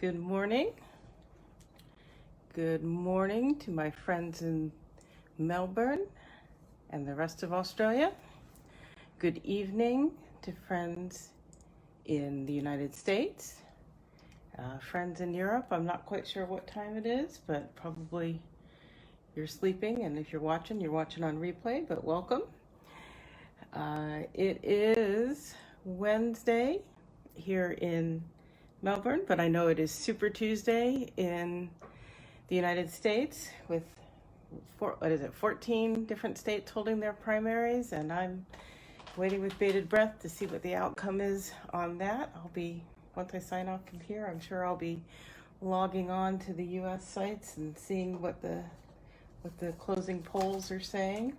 Good morning. Good morning to my friends in Melbourne and the rest of Australia. Good evening to friends in the United States. Friends in Europe, I'm not quite sure what time it is, but probably you're sleeping, and if you're watching on replay, but welcome. It is Wednesday here in Melbourne, but I know it is Super Tuesday in the United States with 14 different states holding their primaries, and I'm waiting with bated breath to see what the outcome is on that. Once I sign off from here, I'm sure I'll be logging on to the US sites and seeing what the closing polls are saying.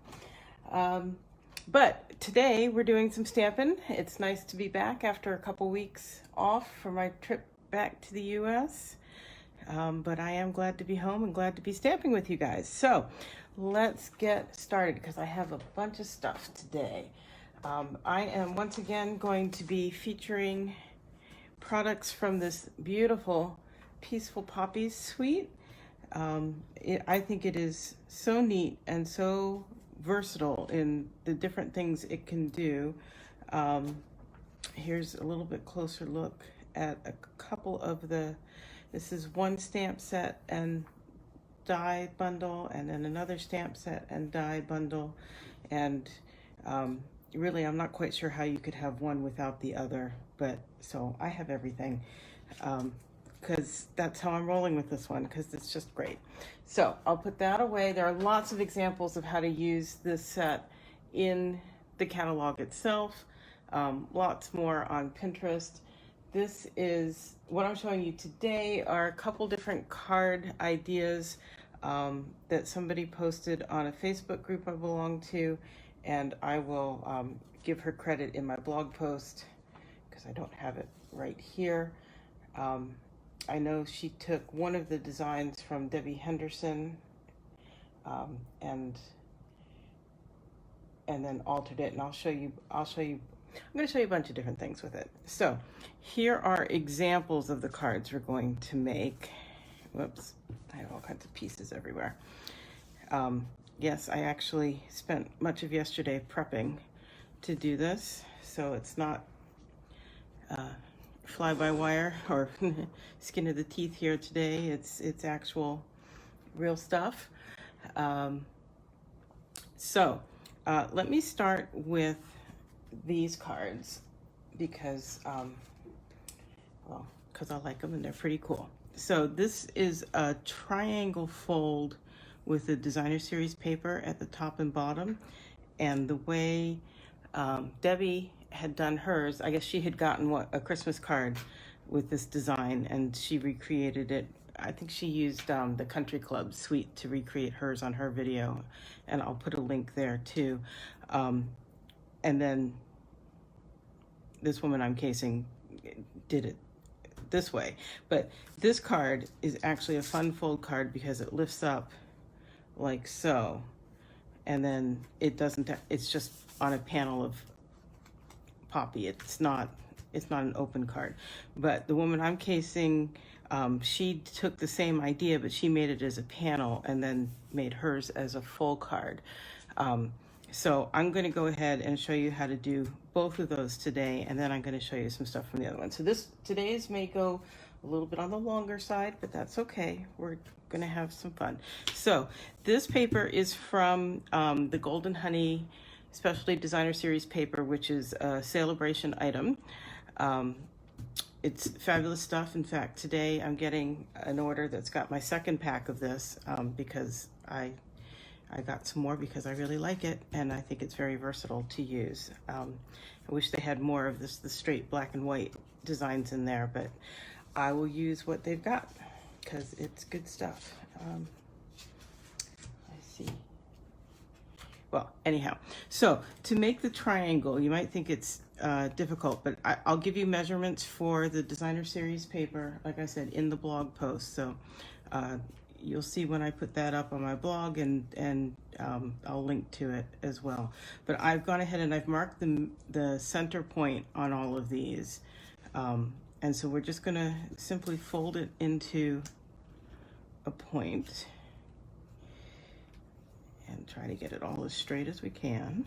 But today we're doing some stamping. It's nice to be back after a couple weeks off for my trip back to the US. But I am glad to be home and glad to be stamping with you guys. So let's get started because I have a bunch of stuff today. I am once again going to be featuring products from this beautiful Peaceful Poppies suite. I think it is so neat and so versatile in the different things it can do. Here's a little bit closer look at a couple of this is one stamp set and die bundle, and then another stamp set and die bundle. And really, I'm not quite sure how you could have one without the other, but so I have everything. Because that's how I'm rolling with this one, because it's just great. So I'll put that away. There are lots of examples of how to use this set in the catalog itself, lots more on Pinterest. This is what I'm showing you today are a couple different card ideas that somebody posted on a Facebook group I belong to, and I will give her credit in my blog post because I don't have it right here. I know she took one of the designs from Debbie Henderson and then altered it, and I'm going to show you a bunch of different things with it. So here are examples of the cards we're going to make. Whoops, I have all kinds of pieces everywhere. Yes, I actually spent much of yesterday prepping to do this, so it's not fly-by-wire or skin of the teeth here today. It's actual real stuff. So let me start with these cards because I like them and they're pretty cool. So this is a triangle fold with the designer series paper at the top and bottom, and the way Debbie had done hers, I guess she had gotten a Christmas card with this design, and she recreated it. I think she used the Country Club suite to recreate hers on her video, and I'll put a link there too. And then this woman I'm casing did it this way, but this card is actually a fun fold card because it lifts up like so, and then it's just on a panel of poppy. It's not an open card. But the woman I'm casing, she took the same idea, but she made it as a panel and then made hers as a full card. So I'm going to go ahead and show you how to do both of those today, and then I'm going to show you some stuff from the other one. So today's may go a little bit on the longer side, but that's okay. We're going to have some fun. So this paper is from the Golden Honey Specialty Designer Series paper, which is a celebration item. It's fabulous stuff. In fact, today I'm getting an order that's got my second pack of this because I got some more because I really like it, and I think it's very versatile to use. I wish they had more of the straight black and white designs in there, but I will use what they've got because it's good stuff. I see. Well, anyhow, so to make the triangle, you might think it's difficult, but I'll give you measurements for the designer series paper, like I said, in the blog post. So you'll see when I put that up on my blog, and I'll link to it as well. But I've gone ahead and I've marked the center point on all of these, and And so we're just gonna simply fold it into a point and try to get it all as straight as we can.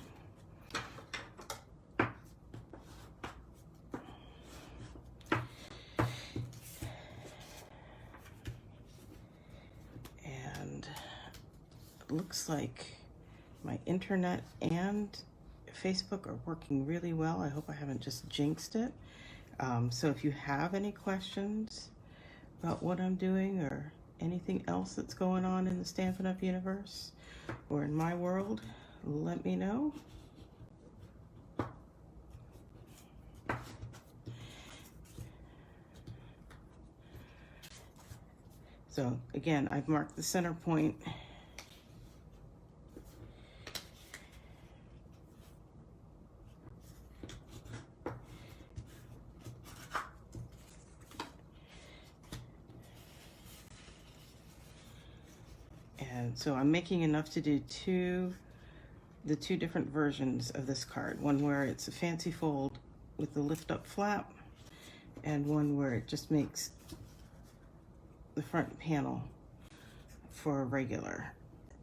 And it looks like my internet and Facebook are working really well. I hope I haven't just jinxed it. So if you have any questions about what I'm doing or anything else that's going on in the Stampin' Up! Universe or in my world, let me know. So again, I've marked the center point. And so I'm making enough to do the two different versions of this card. One where it's a fancy fold with the lift up flap, and one where it just makes the front panel for a regular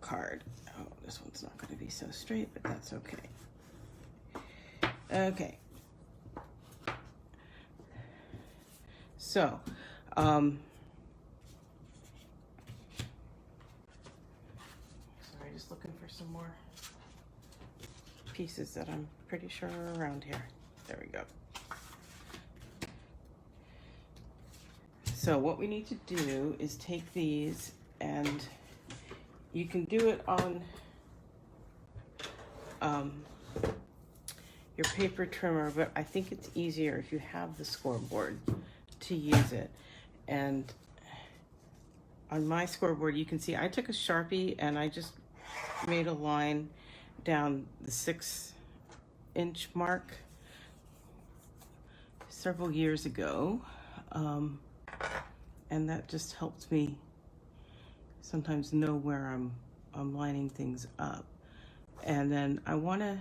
card. Oh, this one's not going to be so straight, but that's okay. Okay. So, sorry, just looking for some more pieces that I'm pretty sure are around here. There we go. So what we need to do is take these, and you can do it on your paper trimmer, but I think it's easier if you have the scoreboard to use it. And on my scoreboard, you can see I took a Sharpie and I just made a line down the 6-inch mark several years ago. And that just helps me sometimes know where I'm lining things up. And then I want to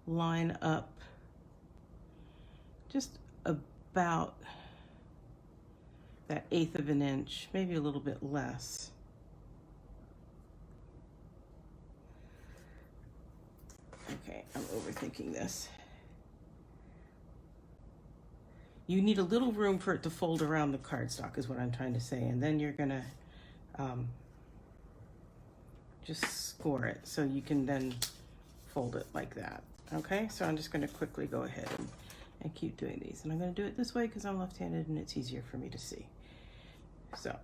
line up just about that 1/8 of an inch, maybe a little bit less. Okay, I'm overthinking this. You need a little room for it to fold around the cardstock is what I'm trying to say. And then you're gonna just score it so you can then fold it like that. Okay, so I'm just gonna quickly go ahead and keep doing these. And I'm gonna do it this way because I'm left-handed and it's easier for me to see. So.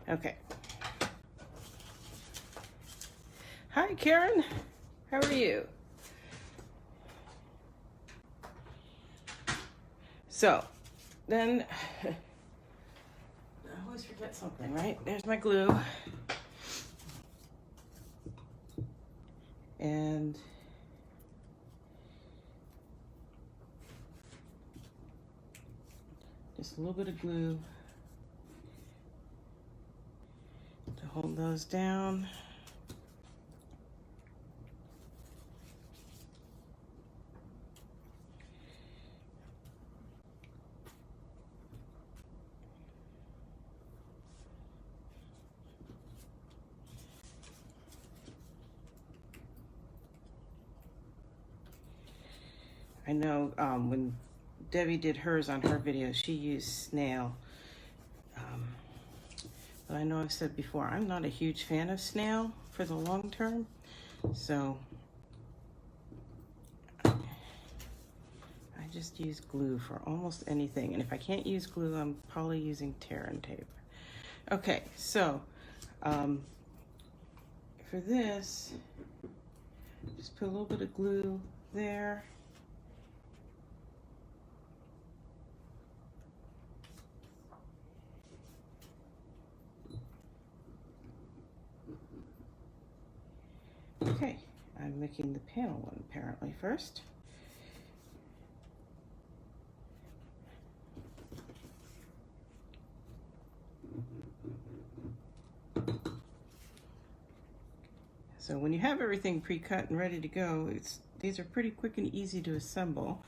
Okay. Hi, Karen. How are you? So, then, I always forget something, right? There's my glue. And just a little bit of glue to hold those down. I know when Debbie did hers on her video, she used snail. But I know I've said before, I'm not a huge fan of snail for the long term. So I just use glue for almost anything. And if I can't use glue, I'm probably using tear and tape. Okay, so for this, just put a little bit of glue there. Okay, I'm making the panel one apparently first. So when you have everything pre-cut and ready to go, these are pretty quick and easy to assemble.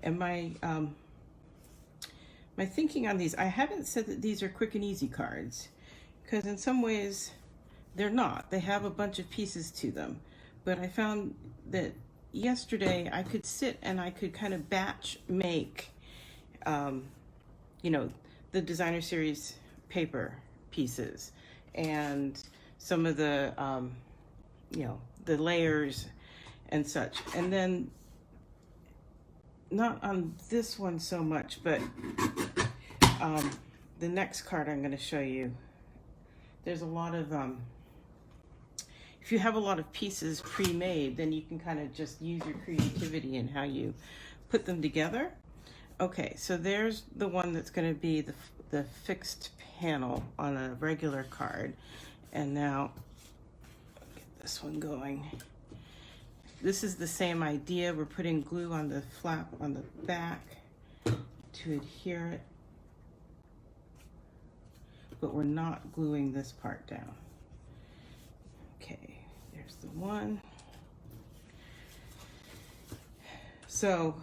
And my thinking on these, I haven't said that these are quick and easy cards, because in some ways they're not. They have a bunch of pieces to them. But I found that yesterday I could sit and I could kind of batch make, you know, the designer series paper pieces and some of the, you know, the layers and such. And then, not on this one so much, but the next card I'm going to show you, there's a lot of, if you have a lot of pieces pre-made, then you can kind of just use your creativity in how you put them together. Okay, so there's the one that's going to be the fixed panel on a regular card. And now, get this one going. This is the same idea. We're putting glue on the flap on the back to adhere it, but we're not gluing this part down. Okay, there's the one. So,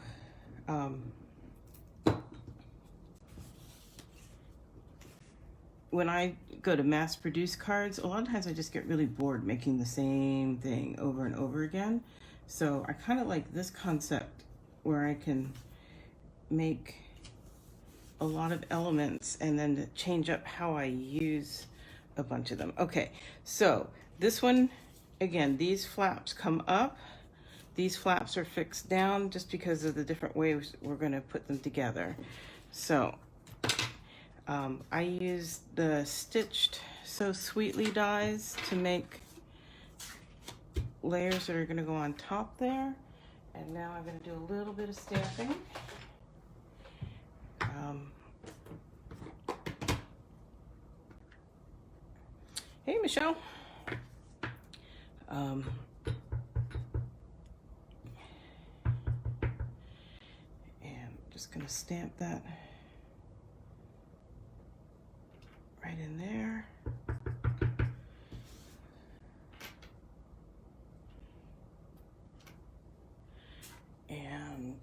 when I go to mass produce cards, a lot of times I just get really bored making the same thing over and over again. So I kind of like this concept where I can make a lot of elements and then to change up how I use a bunch of them. Okay, so this one, again, these flaps come up. These flaps are fixed down just because of the different ways we're going to put them together. So I use the Stitched So Sweetly dies to make layers that are going to go on top there. And now I'm going to do a little bit of stamping. Hey, Michelle. And I'm just going to stamp that right in there. And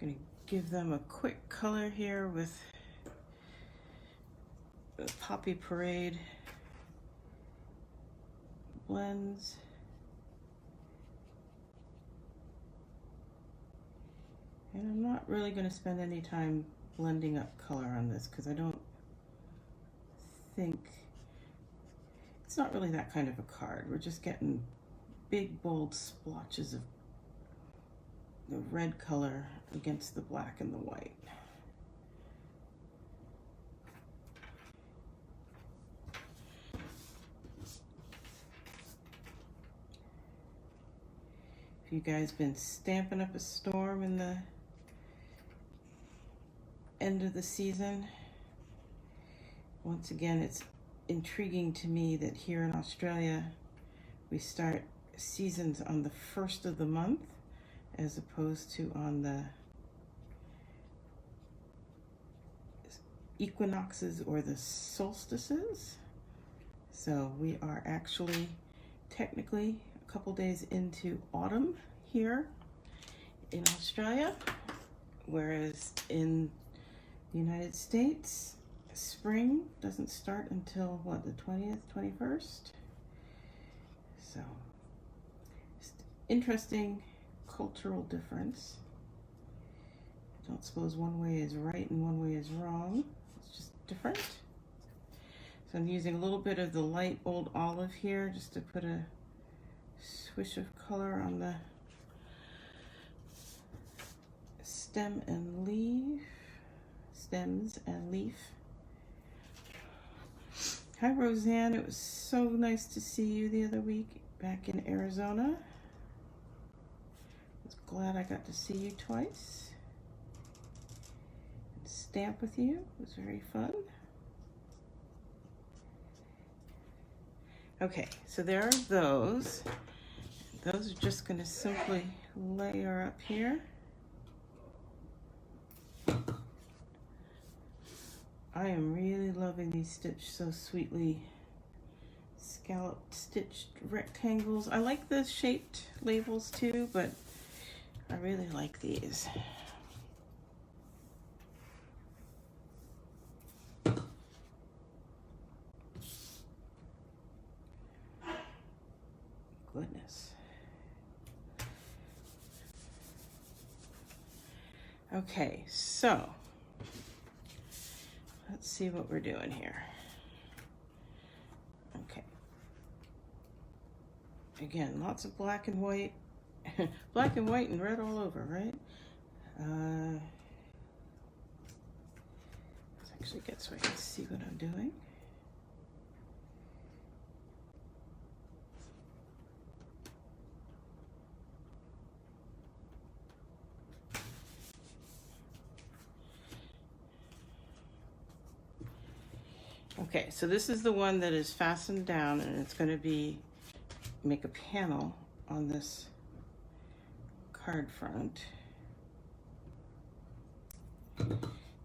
going to give them a quick color here with the Poppy Parade blends. And I'm not really going to spend any time blending up color on this because I don't think, it's not really that kind of a card. We're just getting big bold splotches of the red color against the black and the white. If you guys been stamping up a storm in the end of the season, once again, it's intriguing to me that here in Australia, we start seasons on the 1st of the month as opposed to on the equinoxes or the solstices. So we are actually technically a couple days into autumn here in Australia, whereas in the United States, spring doesn't start until what, the 20th, 21st? So, just interesting cultural difference. I don't suppose one way is right and one way is wrong. It's just different. So I'm using a little bit of the light old olive here just to put a swish of color on the stem and leaf, stems and leaf. Hi Roseanne, it was so nice to see you the other week back in Arizona. I was glad I got to see you twice and stamp with you. It was very fun. Okay, so there are those. Those are just going to simply layer up here. I am really loving these stitched so sweetly scalloped stitched rectangles. I like the shaped labels too, but I really like these. Goodness. Okay, so let's see what we're doing here. Okay. Again, lots of black and white. Black and white and red all over, right? Let's actually get so I can see what I'm doing. Okay, so this is the one that is fastened down, and it's going to make a panel on this card front.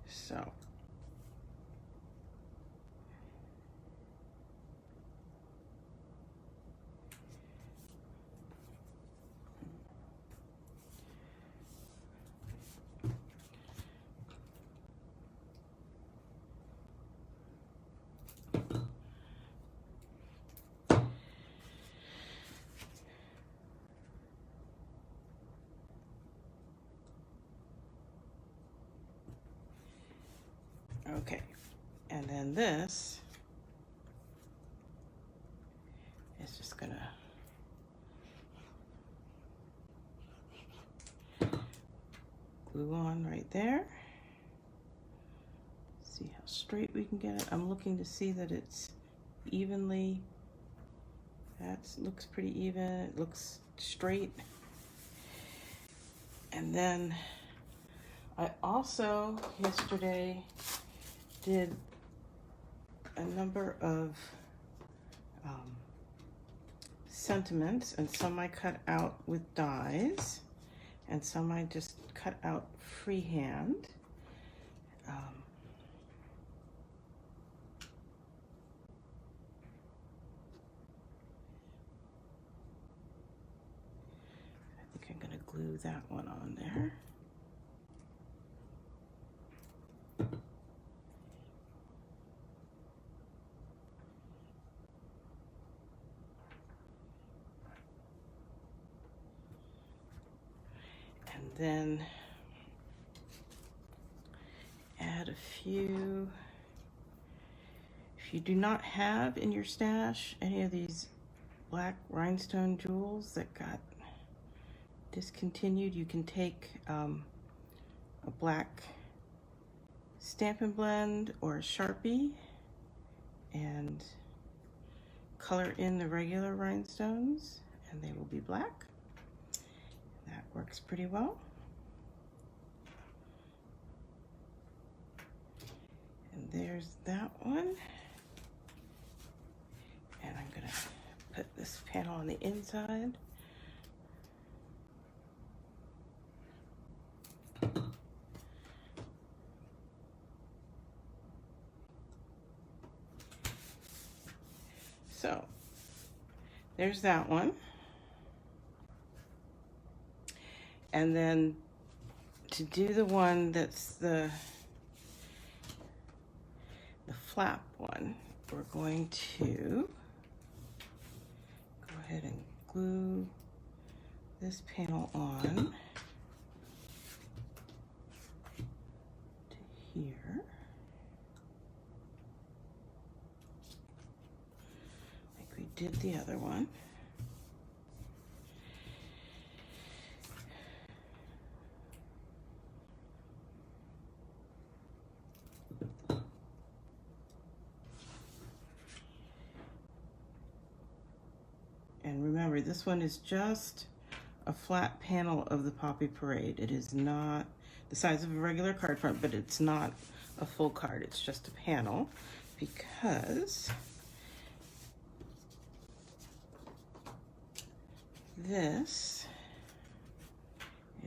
So okay, and then this is just gonna glue on right there. See how straight we can get it. I'm looking to see that it's evenly, that looks pretty even, it looks straight. And then I also yesterday did a number of sentiments, and some I cut out with dies, and some I just cut out freehand. I think I'm going to glue that one on there. And then add a few. If you do not have in your stash any of these black rhinestone jewels that got discontinued, you can take a black Stampin' Blend or a Sharpie and color in the regular rhinestones, and they will be black. That works pretty well. And there's that one. And I'm gonna put this panel on the inside. So there's that one. And then to do the one that's the flap one, we're going to go ahead and glue this panel on to here. Like we did the other one. And remember, this one is just a flat panel of the Poppy Parade. It is not the size of a regular card front, but it's not a full card. It's just a panel, because this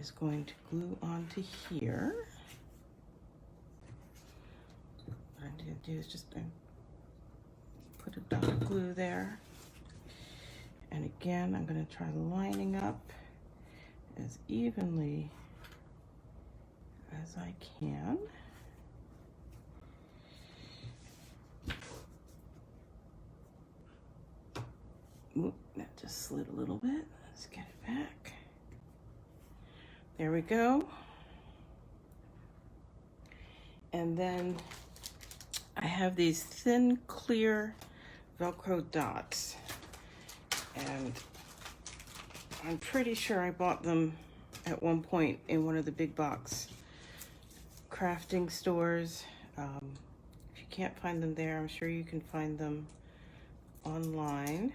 is going to glue onto here. What I'm going to do is just put a dot of glue there. And again, I'm going to try lining up as evenly as I can. Oop, that just slid a little bit. Let's get it back. There we go. And then I have these thin, clear Velcro dots. And I'm pretty sure I bought them at one point in one of the big box crafting stores. If you can't find them there, I'm sure you can find them online.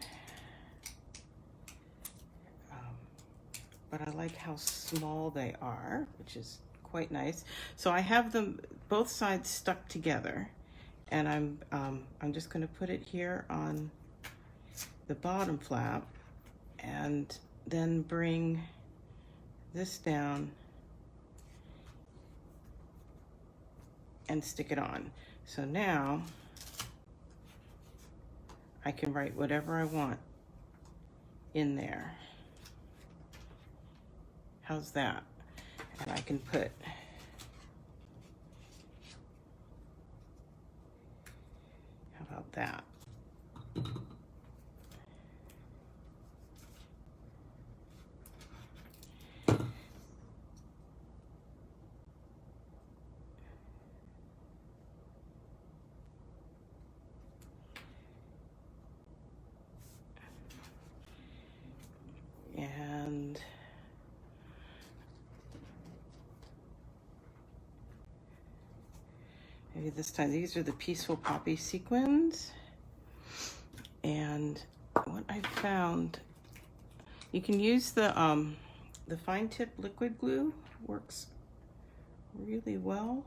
But I like how small they are, which is quite nice. So I have them both sides stuck together, and I'm just going to put it here on the bottom flap, and then bring this down and stick it on. So now I can write whatever I want in there. How's that? And I can put how about that? And maybe this time, these are the Peaceful Poppy sequins. And what I found, you can use the fine tip liquid glue, works really well.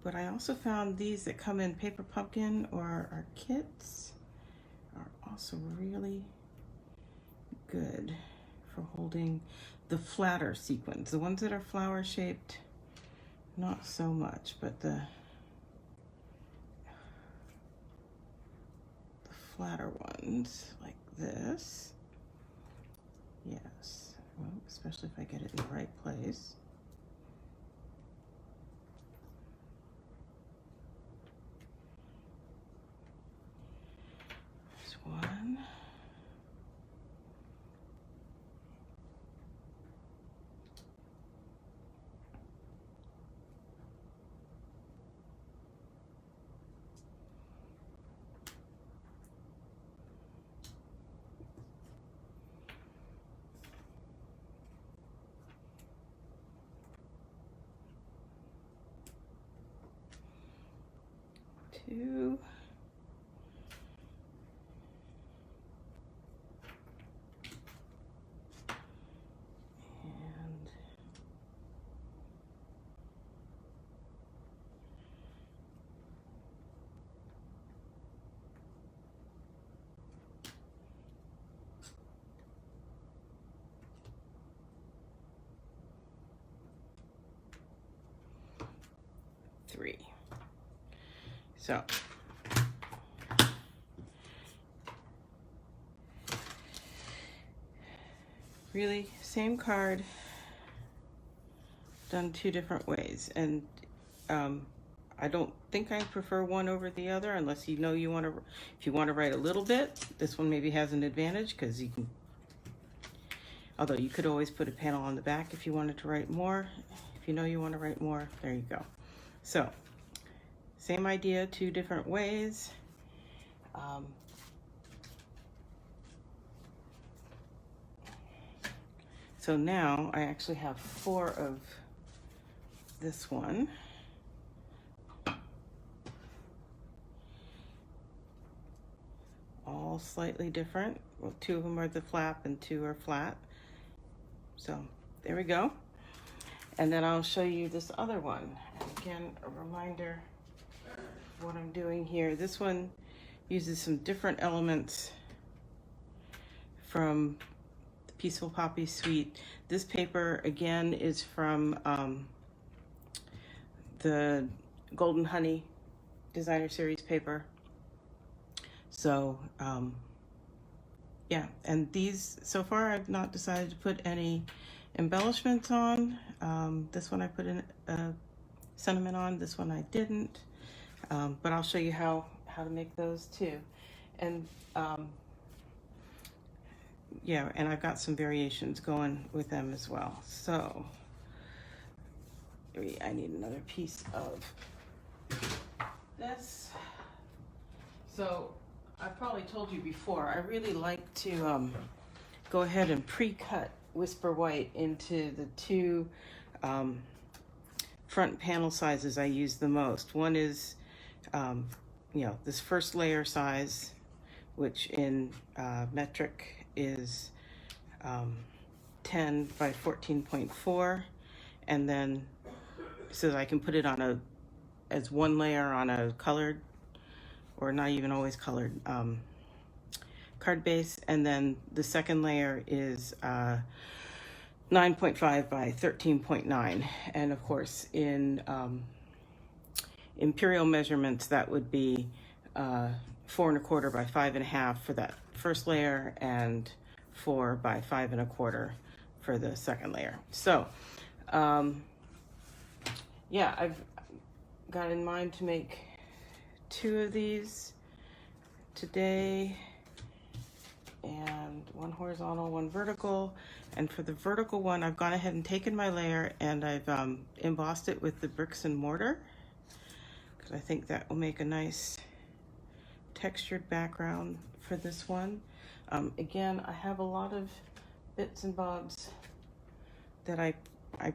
But I also found these that come in Paper Pumpkin or our kits are also really good for holding the flatter sequins. The ones that are flower shaped, not so much, but the flatter ones like this, yes. Well, especially if I get it in the right place. There's one. Two. And 3. So really same card done 2 different ways, and I don't think I prefer one over the other unless you know you want to, if you want to write a little bit, this one maybe has an advantage because you can, although you could always put a panel on the back if you wanted to write more. If you know you want to write more, there you go. So same idea, 2 different ways. So now I actually have 4 of this one. All slightly different. Well, 2 of them are the flap and 2 are flat. So there we go. And then I'll show you this other one. Again, a reminder of what I'm doing here. This one uses some different elements from the Peaceful Poppies Suite. This paper again is from the Golden Honey Designer Series paper. So yeah, and these, so far I've not decided to put any embellishments on. This one I put in sentiment on, this one I didn't. But I'll show you how to make those too. And yeah, and I've got some variations going with them as well. So I need another piece of this. So I've probably told you before, I really like to go ahead and pre-cut Whisper White into the two front panel sizes I use the most. One is, you know, this first layer size, which in metric is 10 by 14.4, and then so that I can put it on as one layer on a colored, or not even always colored, card base, and then the second layer is 9.5 by 13.9, and of course in imperial measurements that would be 4 1/4 by 5 1/2 for that first layer, and 4 by 5 1/4 for the second layer. So yeah, I've got in mind to make 2 of these today, and one horizontal, one vertical. And for the vertical one, I've gone ahead and taken my layer and I've embossed it with the bricks and mortar, because I think that will make a nice textured background for this one. Again, I have a lot of bits and bobs that I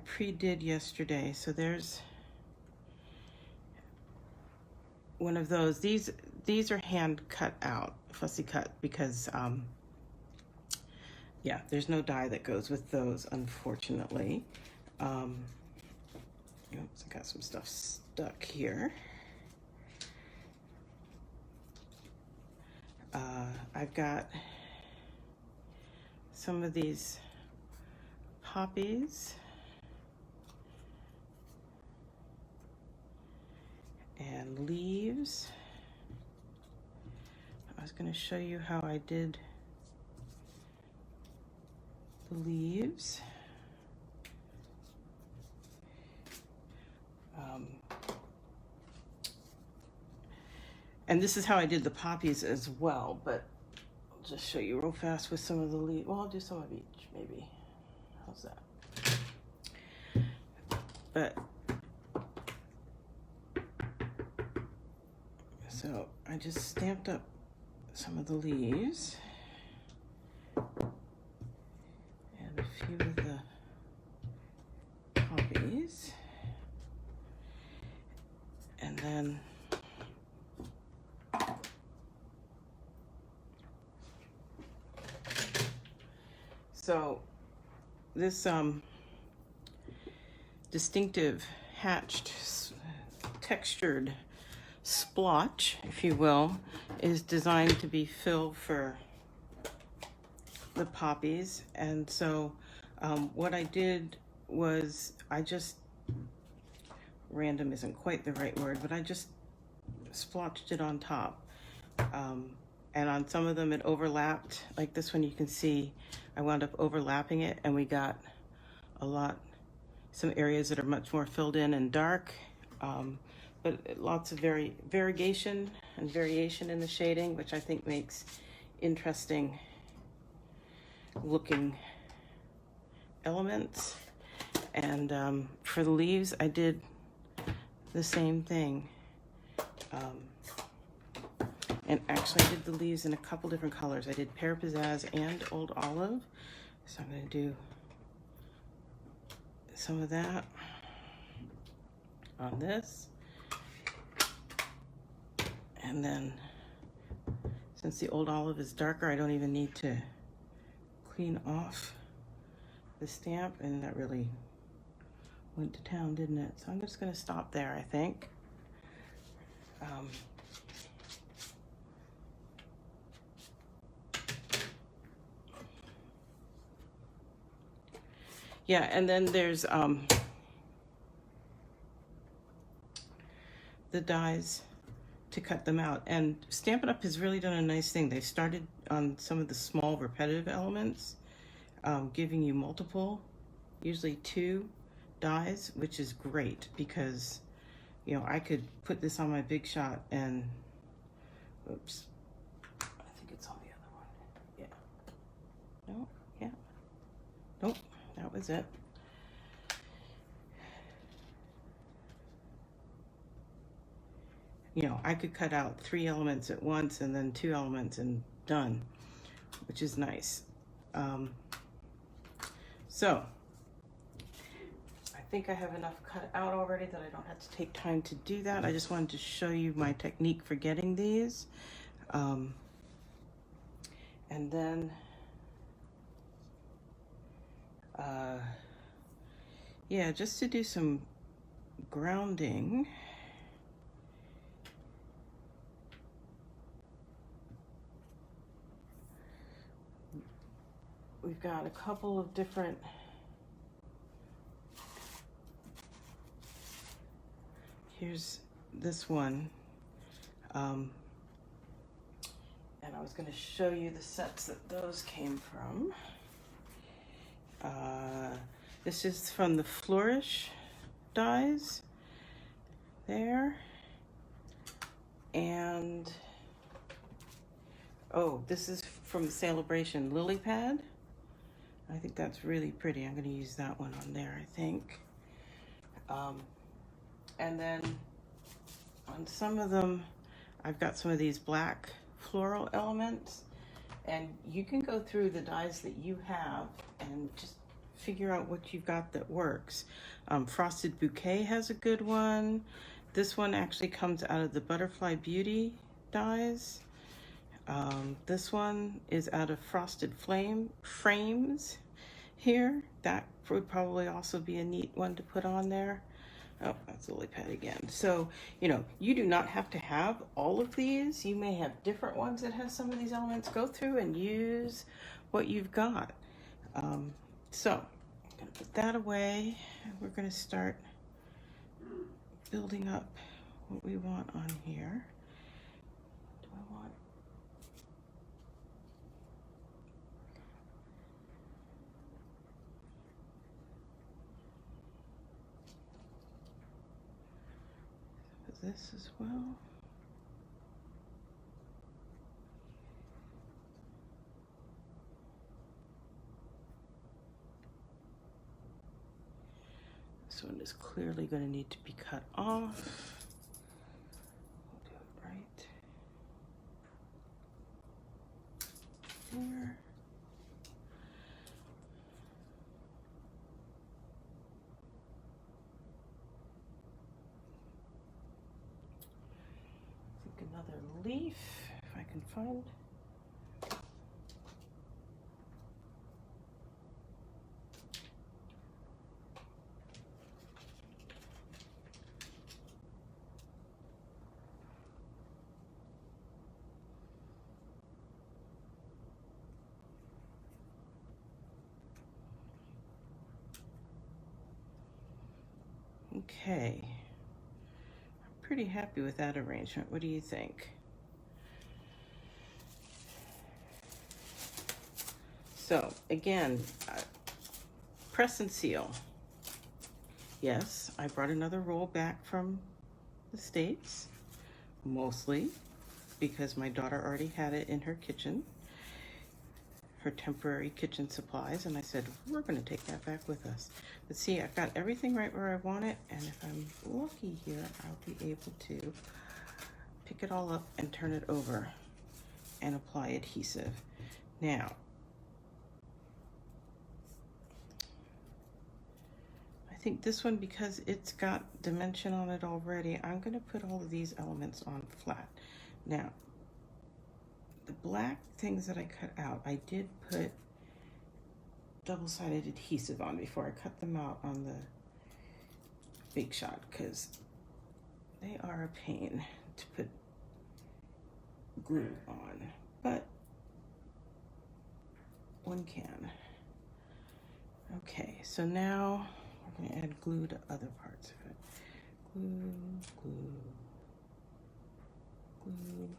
pre-did yesterday. So there's one of those. These are hand cut out, fussy cut, because yeah, there's no dye that goes with those, unfortunately. Oops, I got some stuff stuck here. I've got some of these poppies and leaves. I was going to show you how I did the leaves. And this is how I did the poppies as well, but I'll just show you real fast with some of the leaves. Well, I'll do some of each, maybe. How's that? But so I just stamped up some of the leaves and a few of the poppies, and then so this distinctive hatched textured splotch, if you will, is designed to be filled for the poppies. And so what I did was, I just, random isn't quite the right word, but I just splotched it on top. And on some of them it overlapped, like this one you can see I wound up overlapping it, and we got some areas that are much more filled in and dark, but lots of variegation and variation in the shading, which I think makes interesting looking elements. And for the leaves, I did the same thing. And actually I did the leaves in a couple different colors. I did Pear Pizzazz and Old Olive. So I'm gonna do some of that on this. And then, since the Old Olive is darker, I don't even need to clean off the stamp, and that really went to town, didn't it? So I'm just gonna stop there, I think. Yeah, and then there's the dies to cut them out. And Stampin' Up! Has really done a nice thing. They started on some of the small repetitive elements, giving you multiple, usually 2 dies, which is great because, you know, I could put this on my Big Shot and, oops, I think it's on the other one. Yeah. No, yeah. Nope, that was it. You know, I could cut out 3 elements at once and then 2 elements and done, which is nice. So I think I have enough cut out already that I don't have to take time to do that. I just wanted to show you my technique for getting these. And then, yeah, just to do some grounding. We've got a couple of different here's this one. And I was going to show you the sets that those came from. This is from the Flourish dies there. And, oh, this is from the Celebration Lily Pad. I think that's really pretty. I'm going to use that one on there, I think. And then on some of them, I've got some of these black floral elements. And you can go through the dies that you have and just figure out what you've got that works. Frosted Bouquet has a good one. This one actually comes out of the Butterfly Beauty dies. This one is out of Frosted Frames here. That would probably also be a neat one to put on there. Oh, that's Lily Pad again. So, you know, you do not have to have all of these. You may have different ones that have some of these elements. Go through and use what you've got. So, I'm going to put that away. We're going to start building up what we want on here. Do I want... this as well. This one is clearly going to need to be cut off. We'll do it right there. Another leaf, if I can find. Okay. Pretty happy with that arrangement. What do you think? So again, press and seal. Yes, I brought another roll back from the States, mostly because my daughter already had it in her kitchen, her temporary kitchen supplies, and I said, we're going to take that back with us. But see, I've got everything right where I want it, and if I'm lucky here, I'll be able to pick it all up and turn it over and apply adhesive. Now, I think this one, because it's got dimension on it already, I'm going to put all of these elements on flat. Now, the black things that I cut out, I did put double-sided adhesive on before I cut them out on the Big Shot, because they are a pain to put glue on, but one can. Okay, so now we're going to add glue to other parts of it. Glue, glue, glue.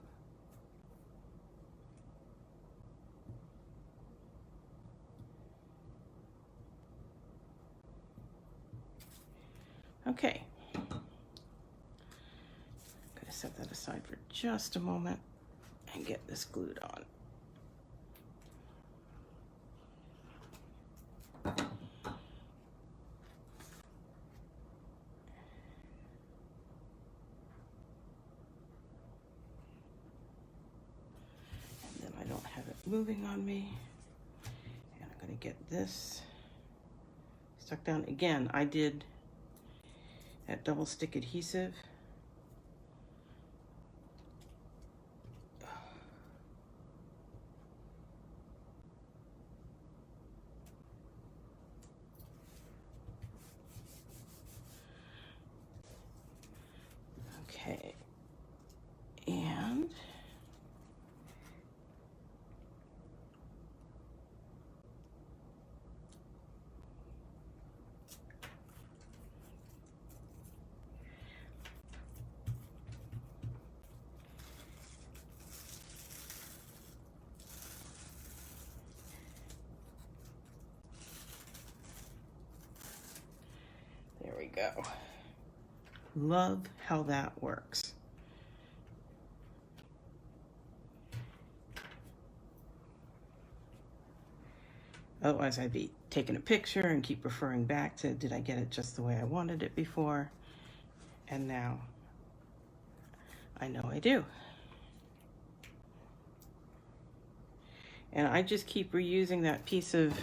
Okay. I'm going to set that aside for just a moment and get this glued on. Moving on me, and I'm going to get this stuck down. Again, I did that double stick adhesive. Okay, and there we go. Love how that works. Otherwise, I'd be taking a picture and keep referring back to, did I get it just the way I wanted it before? And now I know I do. And I just keep reusing that piece of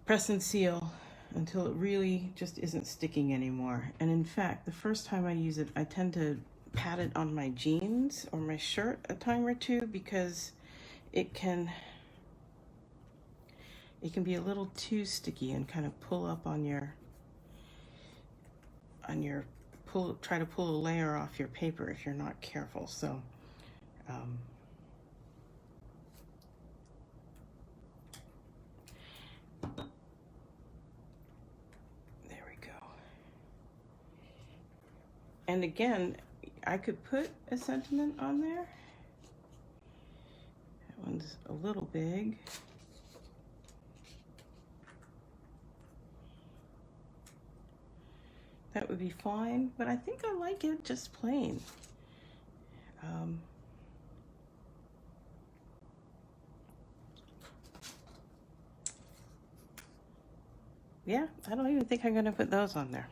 press and seal until it really just isn't sticking anymore. And in fact, the first time I use it, I tend to pat it on my jeans or my shirt a time or two, because it can be a little too sticky and kind of pull up on your try to pull a layer off your paper if you're not careful. So there we go. And again, I could put a sentiment on there. That one's a little big. That would be fine, but I think I like it just plain. Yeah, I don't even think I'm gonna put those on there.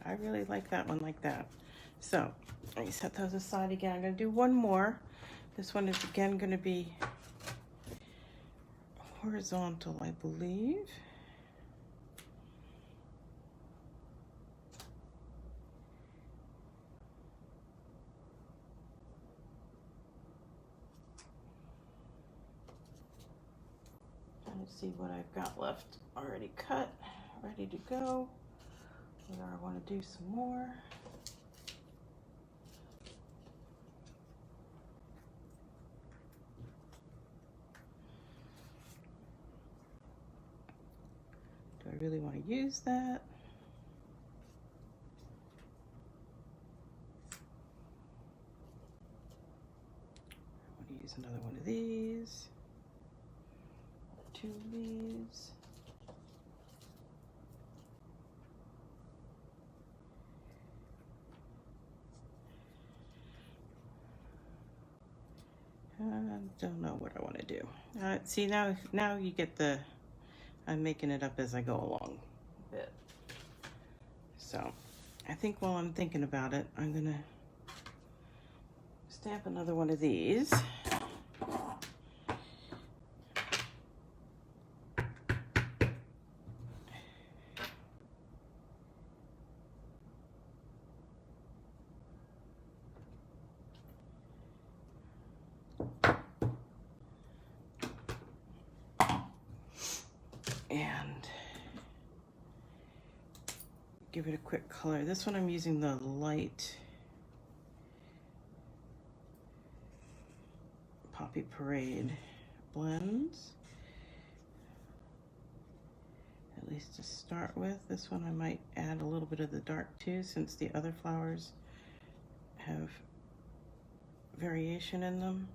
I really like that one like that. So let me set those aside again. I'm gonna do one more. This one is again gonna be horizontal, I believe. Let's see what I've got left already cut, ready to go. Whether I want to do some more. Do I really want to use that? I want to use another one of these. Two of these. I don't know what I want to do. See, now you get the, I'm making it up as I go along a bit. So I think while I'm thinking about it, I'm going to stamp another one of these. And give it a quick color. This one I'm using the light Poppy Parade blends. least to start with. This one I might add a little bit of the dark too, since the other flowers have variation in them.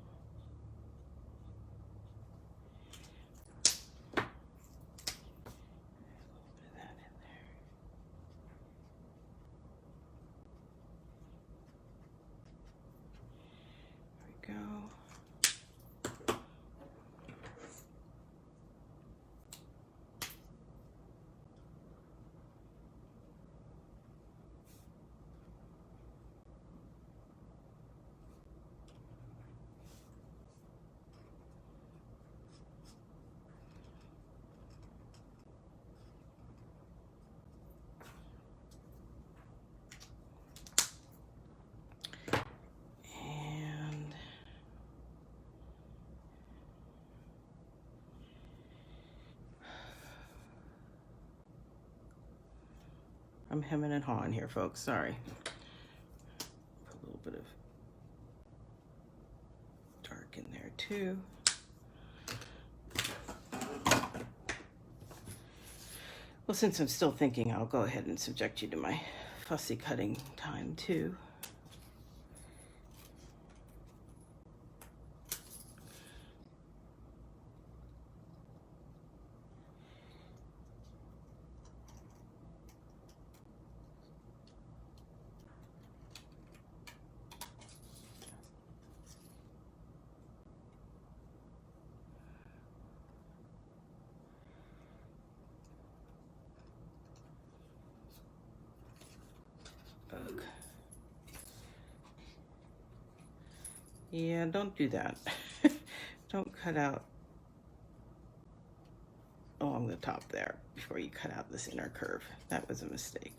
I'm hemming and hawing here, folks. Sorry. Put a little bit of dark in there too. Well, since I'm still thinking, I'll go ahead and subject you to my fussy cutting time too. Ugh. Yeah, don't do that. Don't cut out along the top there before you cut out this inner curve. That was a mistake.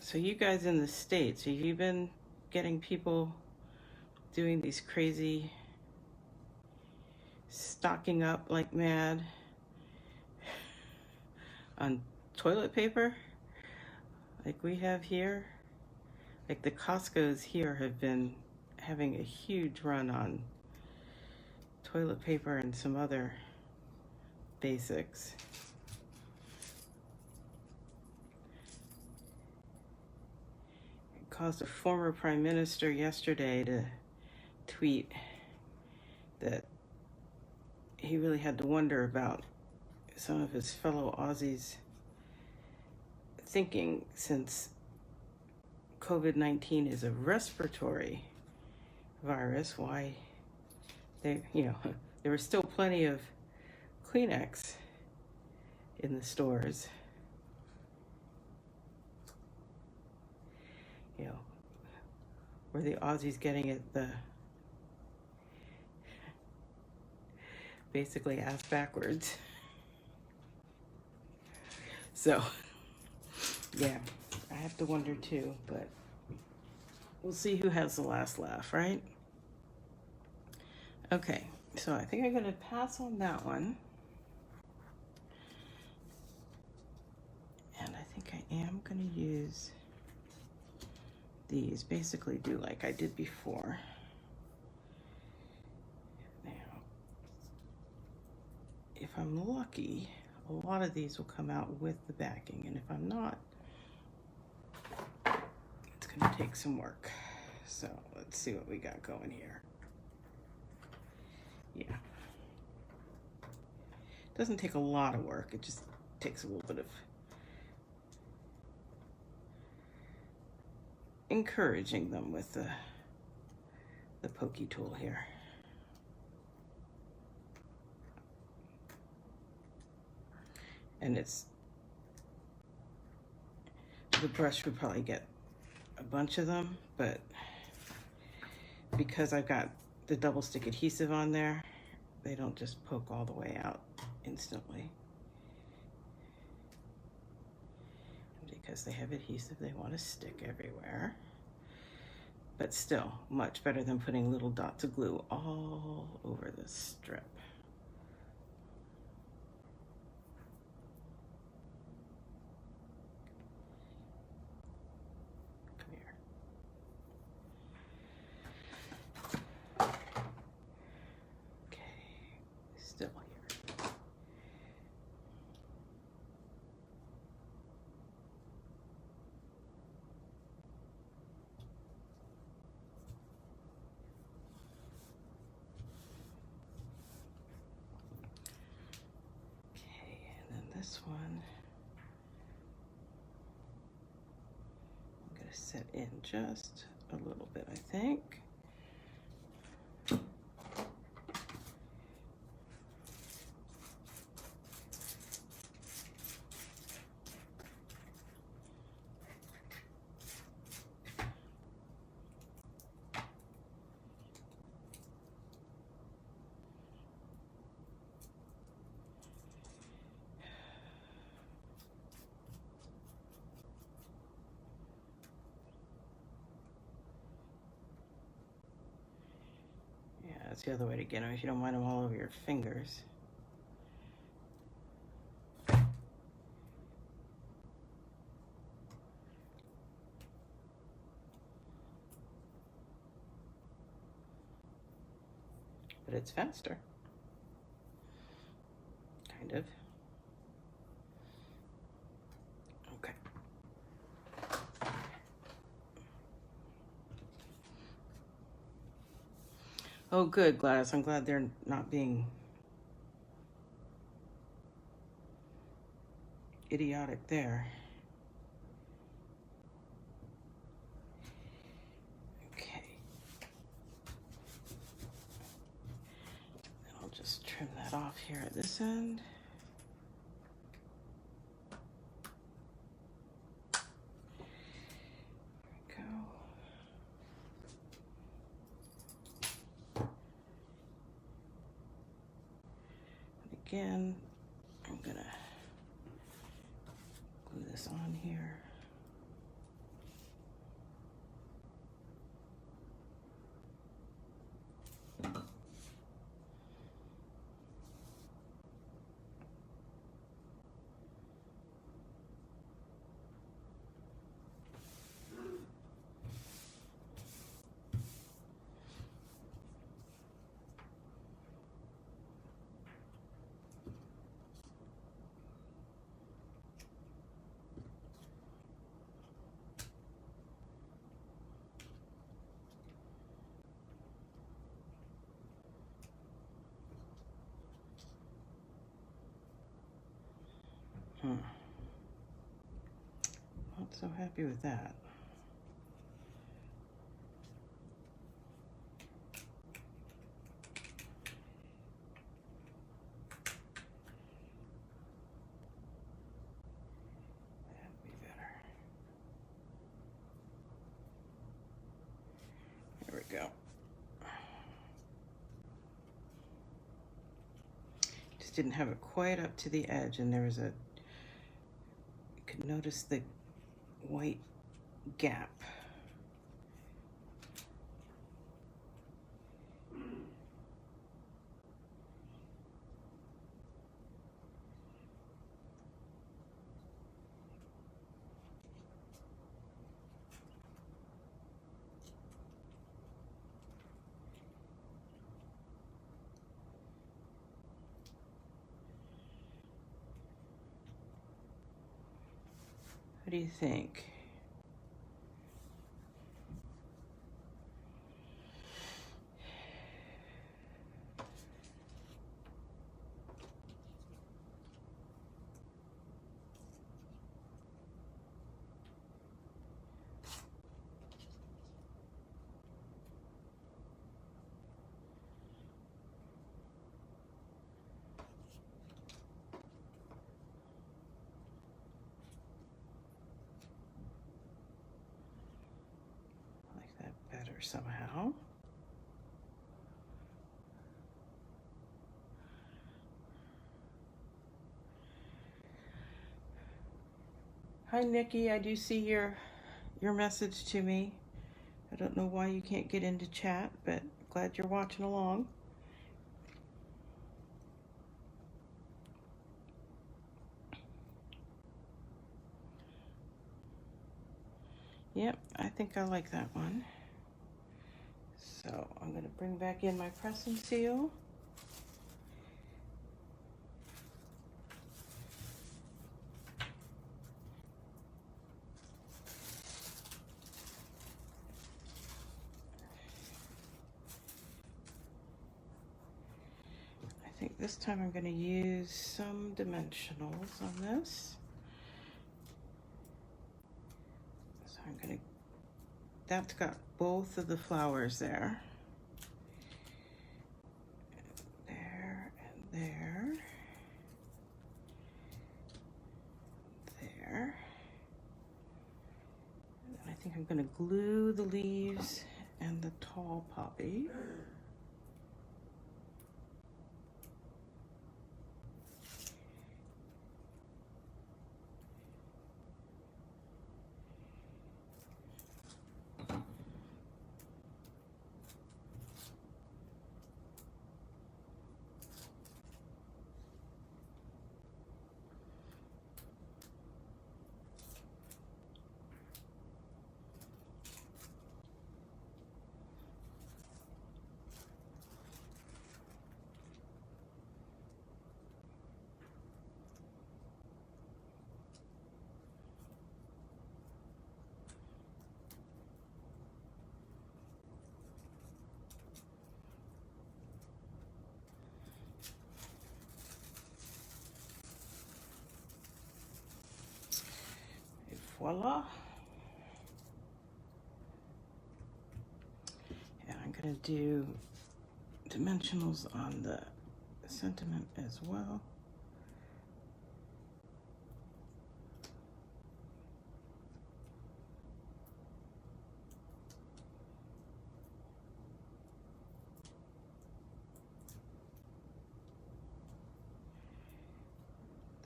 So you guys in the States, have you been getting people doing these crazy stocking up like mad on toilet paper like we have here? Like the Costco's here have been having a huge run on toilet paper and some other basics. Caused a former prime minister yesterday to tweet that he really had to wonder about some of his fellow Aussies thinking, since COVID-19 is a respiratory virus, why there were still plenty of Kleenex in the stores. Were the Aussies getting it basically ass backwards? So, yeah, I have to wonder too, but we'll see who has the last laugh, right? Okay, so I think I'm gonna pass on that one. And I think I am gonna use these, basically do like I did before. Now, if I'm lucky, a lot of these will come out with the backing, and if I'm not, it's gonna take some work. So let's see what we got going here. Yeah. Doesn't take a lot of work, it just takes a little bit of encouraging them with the pokey tool here. And the brush would probably get a bunch of them, but because I've got the double stick adhesive on there, they don't just poke all the way out instantly. Because they have adhesive, they want to stick everywhere. But still, much better than putting little dots of glue all over the strip. Come here. Okay, still here. This one, I'm going to set in just a little bit, I think. That's the other way to get them, if you don't want them all over your fingers. But it's faster. Kind of. Okay. Oh, good, Gladys. I'm glad they're not being idiotic there. Okay. And I'll just trim that off here at this end. There we go. Again, I'm gonna glue this on here. Not so happy with that. That'd be better. There we go. Just didn't have it quite up to the edge, and there was a, you could notice the white gap. What do you think? Somehow. Hi, Nikki. I do see your message to me. I don't know why you can't get into chat, but glad you're watching along. Yep, I think I like that one. So I'm going to bring back in my press and seal. I think this time I'm going to use some dimensionals on this. So I'm going to, that's got both of the flowers there. There and there. There. And I think I'm going to glue the leaves and the tall poppy. Voila. And I'm going to do dimensionals on the sentiment as well.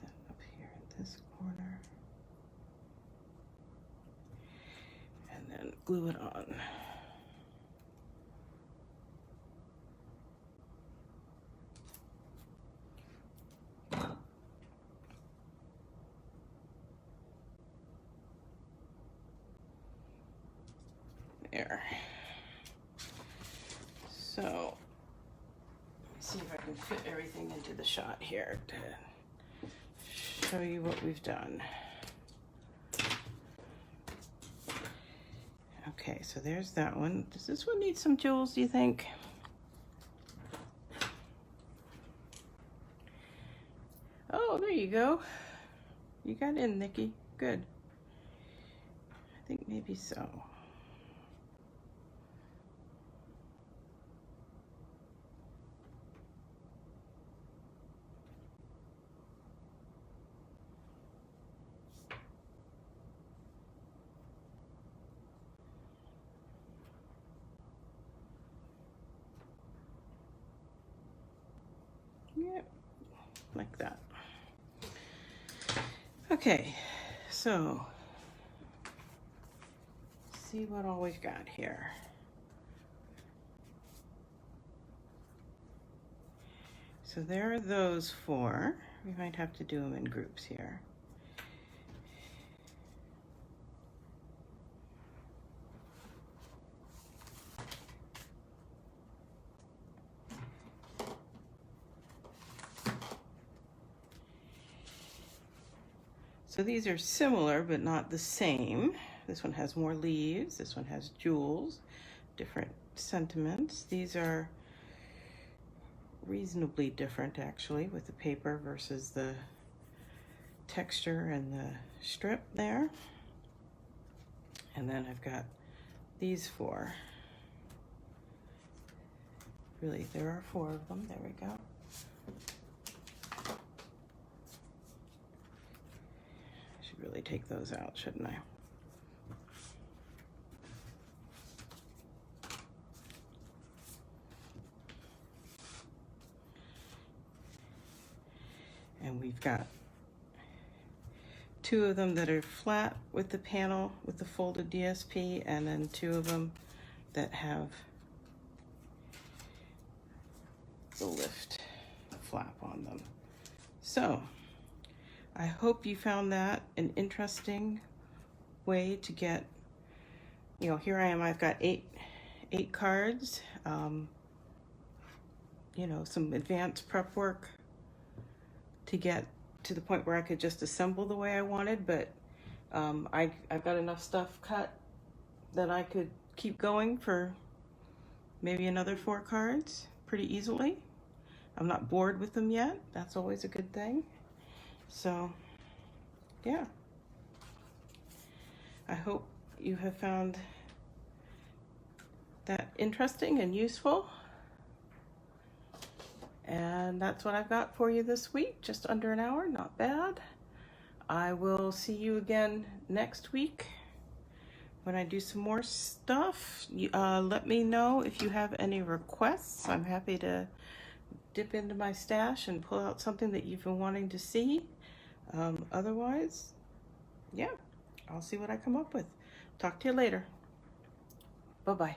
Then up here in this corner. And then glue it on. There. So, let me see if I can fit everything into the shot here to show you what we've done. Okay, so there's that one. Does this one need some jewels, do you think? Oh, there you go. You got in, Nikki. Good. I think maybe so. Yep, like that. Okay, so see what all we've got here. So there are those four. We might have to do them in groups here. So these are similar, but not the same. This one has more leaves. This one has jewels, different sentiments. These are reasonably different, actually, with the paper versus the texture and the strip there. And then I've got these four. Really, there are four of them. There we go. Really take those out, shouldn't I? And we've got 2 of them that are flat with the panel with the folded DSP, and then 2 of them that have the lift flap on them. So I hope you found that an interesting way to get, you know, here I am, I've got eight cards, you know, some advanced prep work to get to the point where I could just assemble the way I wanted, but I've got enough stuff cut that I could keep going for maybe another 4 cards pretty easily. I'm not bored with them yet. That's always a good thing. So, yeah. I hope you have found that interesting and useful. And that's what I've got for you this week. Just under an hour, not bad. I will see you again next week when I do some more stuff. Let me know if you have any requests. I'm happy to dip into my stash and pull out something that you've been wanting to see. Otherwise, yeah, I'll see what I come up with. Talk to you later. Bye-bye.